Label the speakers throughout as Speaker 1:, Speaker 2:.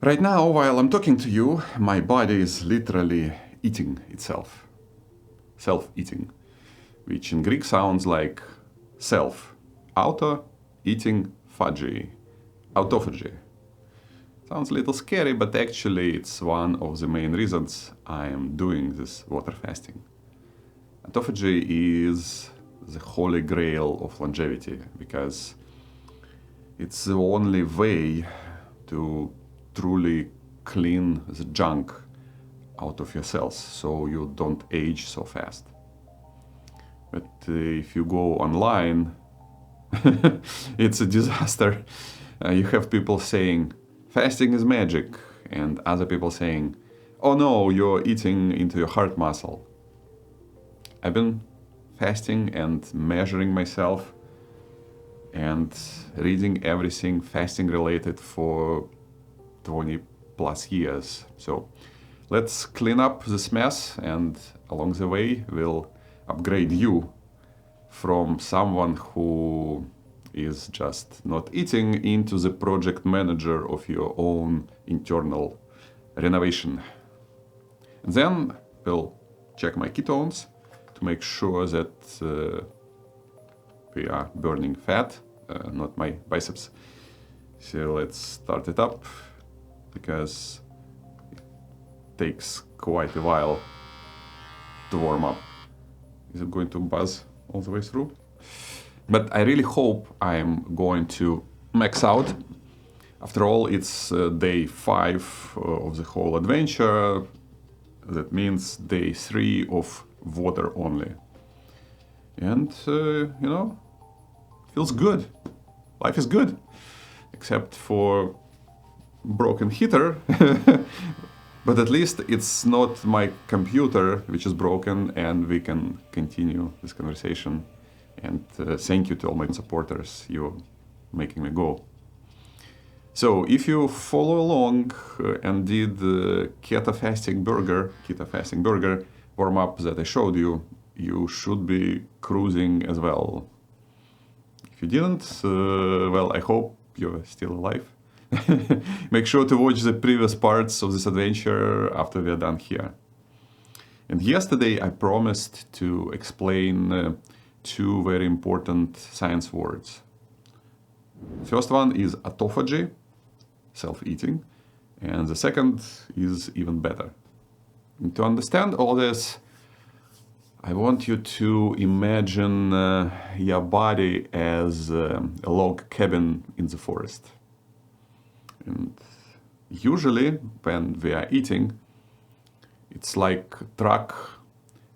Speaker 1: Right now, while I'm talking to you, my body is literally eating itself. Self-eating, which in Greek sounds like self. Auto, eating, phagy. Autophagy. Sounds a little scary, but actually it's one of the main reasons I am doing this water fasting. Autophagy is the holy grail of longevity because it's the only way to truly clean the junk out of your cells so you don't age so fast. But if you go online, it's a disaster. You have people saying, fasting is magic, and other people saying, oh no, you're eating into your heart muscle. I've been fasting and measuring myself and reading everything fasting related for 20 plus years. So let's clean up this mess, and along the way we'll upgrade you from someone who is just not eating into the project manager of your own internal renovation. And then we'll check my ketones to make sure that we are burning fat, not my biceps. So let's start it up, because it takes quite a while to warm up. Is it going to buzz all the way through? But I really hope I'm going to max out. After all, it's day 5 of the whole adventure. That means day 3 of water only. And, feels good. Life is good. Except for broken heater. But at least it's not my computer which is broken, and we can continue this conversation. And thank you to all my supporters. You're making me go. So if you follow along and did the keto-fasting burger warm-up that I showed you, you should be cruising as well. If you didn't, well, I hope you're still alive. Make sure to watch the previous parts of this adventure after we're done here. And yesterday I promised to explain 2 very important science words. First one is autophagy, self-eating, and the second is even better. And to understand all this, I want you to imagine your body as a log cabin in the forest. And usually when we are eating, it's like a truck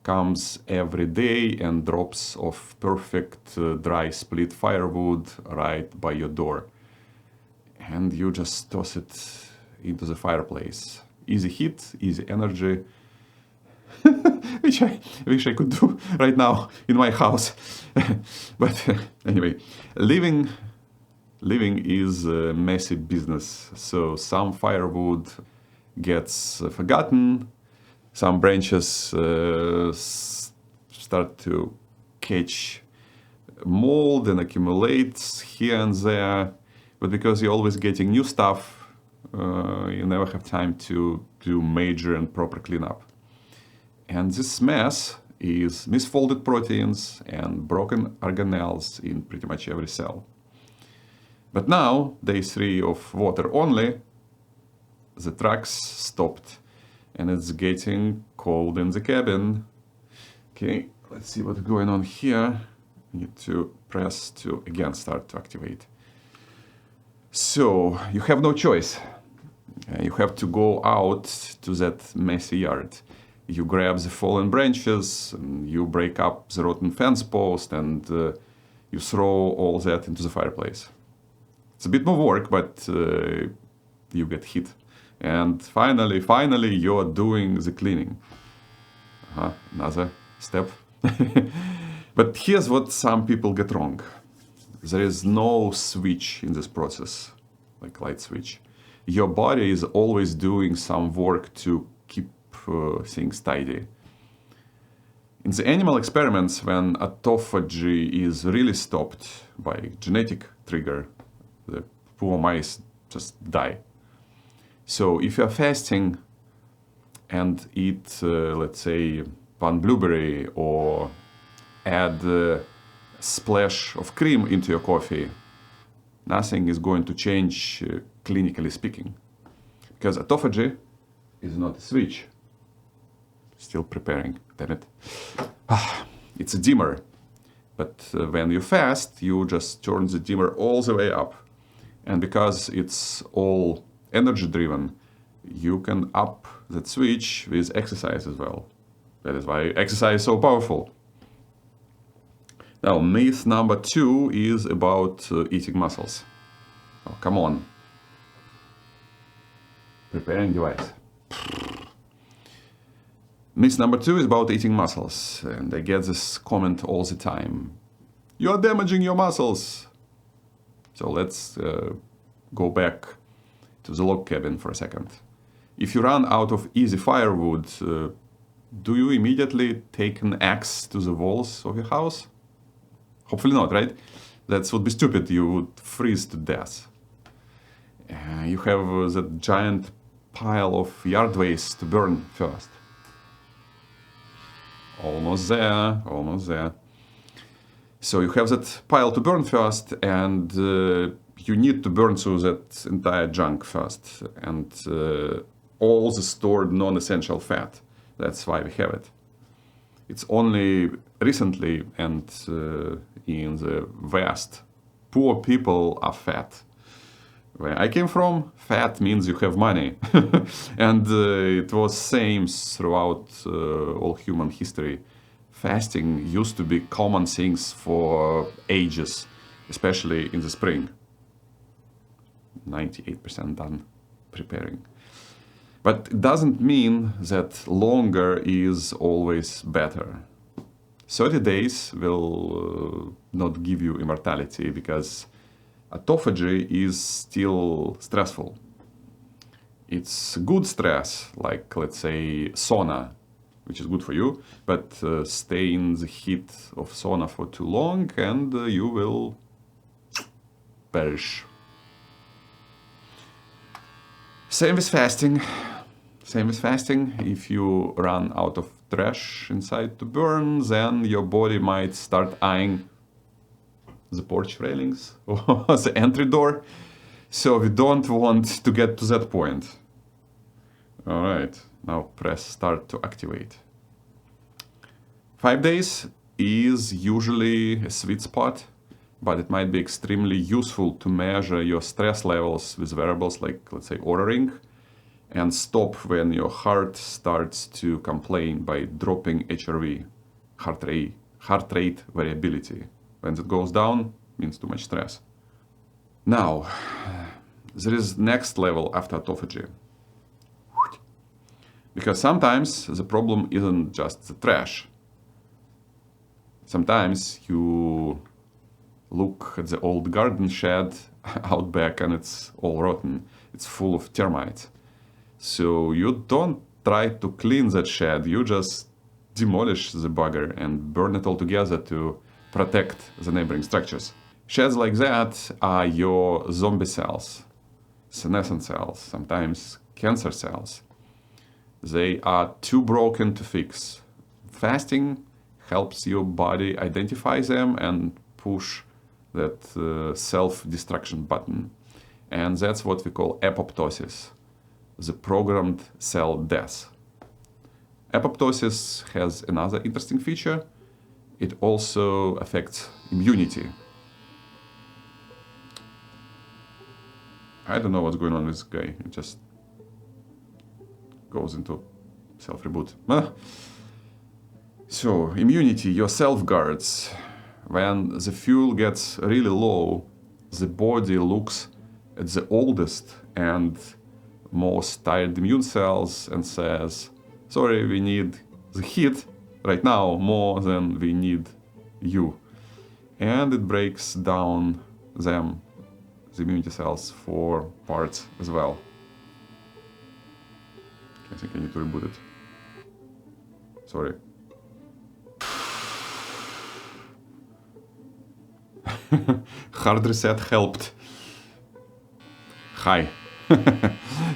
Speaker 1: comes every day and drops off perfect dry split firewood right by your door. And you just toss it into the fireplace. Easy heat, easy energy, which I wish I could do right now in my house. But anyway, living is a messy business. So some firewood gets forgotten, some branches start to catch mold and accumulates here and there. But because you're always getting new stuff, you never have time to do major and proper cleanup. And this mess is misfolded proteins and broken organelles in pretty much every cell. But now, day 3 of water only, the trucks stopped and it's getting cold in the cabin. Okay, let's see what's going on here. I need to press to again start to activate. So you have no choice. You have to go out to that messy yard. You grab the fallen branches, and you break up the rotten fence post, and you throw all that into the fireplace. It's a bit more work, but you get hit. And finally, you're doing the cleaning. Another step. But here's what some people get wrong. There is no switch in this process, like light switch. Your body is always doing some work to keep things tidy. In the animal experiments, when autophagy is really stopped by genetic trigger, the poor mice just die. So if you're fasting and eat, let's say, one blueberry or add a splash of cream into your coffee, nothing is going to change, clinically speaking. Because autophagy is not a switch. Still preparing, damn it. It's a dimmer. But when you fast, you just turn the dimmer all the way up. And because it's all energy driven, you can up that switch with exercise as well. That is why exercise is so powerful. Now, myth number 2 is about eating muscles. Oh, come on. Preparing device. Myth number 2 is about eating muscles. And I get this comment all the time. You are damaging your muscles. So let's go back to the log cabin for a second. If you run out of easy firewood, do you immediately take an axe to the walls of your house? Hopefully not, right? That would be stupid. You would freeze to death. You have that giant pile of yard waste to burn first. Almost there, almost there. So you have that pile to burn first, and you need to burn through that entire junk first, and all the stored non-essential fat. That's why we have it. It's only recently and in the West, poor people are fat. Where I came from, fat means you have money. And it was same throughout all human history. Fasting used to be common things for ages, especially in the spring. 98% done preparing. But it doesn't mean that longer is always better. 30 days will not give you immortality because autophagy is still stressful. It's good stress, like let's say sauna, which is good for you, but stay in the heat of sauna for too long and you will perish. Same with fasting. Same with fasting. If you run out of trash inside to burn, then your body might start eyeing the porch railings or the entry door. So we don't want to get to that point. All right, now press start to activate. 5 days is usually a sweet spot, but it might be extremely useful to measure your stress levels with variables like, let's say, Oura Ring, and stop when your heart starts to complain by dropping HRV, heart rate variability. When it goes down, means too much stress. Now, there is next level after autophagy. Because sometimes the problem isn't just the trash. Sometimes you look at the old garden shed out back and it's all rotten. It's full of termites. So you don't try to clean that shed, you just demolish the bugger and burn it all together to protect the neighboring structures. Sheds like that are your zombie cells, senescent cells, sometimes cancer cells. They are too broken to fix. Fasting helps your body identify them and push that self-destruction button. And that's what we call apoptosis, the programmed cell death. Apoptosis has another interesting feature. It also affects immunity. I don't know what's going on with this guy. It just goes into self-reboot. So, immunity, your self-guards. When the fuel gets really low, the body looks at the oldest and most tired immune cells and says, sorry, we need the heat right now more than we need you. And it breaks down them, the immunity cells, for parts as well. I think I need to reboot it. Sorry. Hard reset helped. Hi.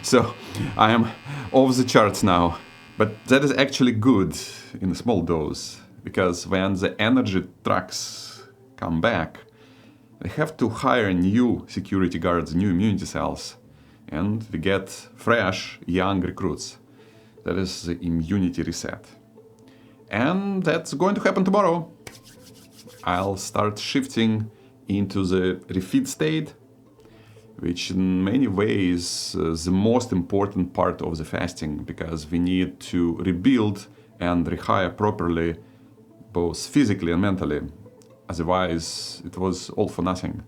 Speaker 1: So I am off the charts now. But that is actually good in a small dose, because when the energy trucks come back, they have to hire new security guards, new immunity cells, and we get fresh, young recruits. That is the immunity reset. And that's going to happen tomorrow. I'll start shifting into the refeed state, which in many ways is the most important part of the fasting, because we need to rebuild and rehire properly, both physically and mentally. Otherwise, it was all for nothing.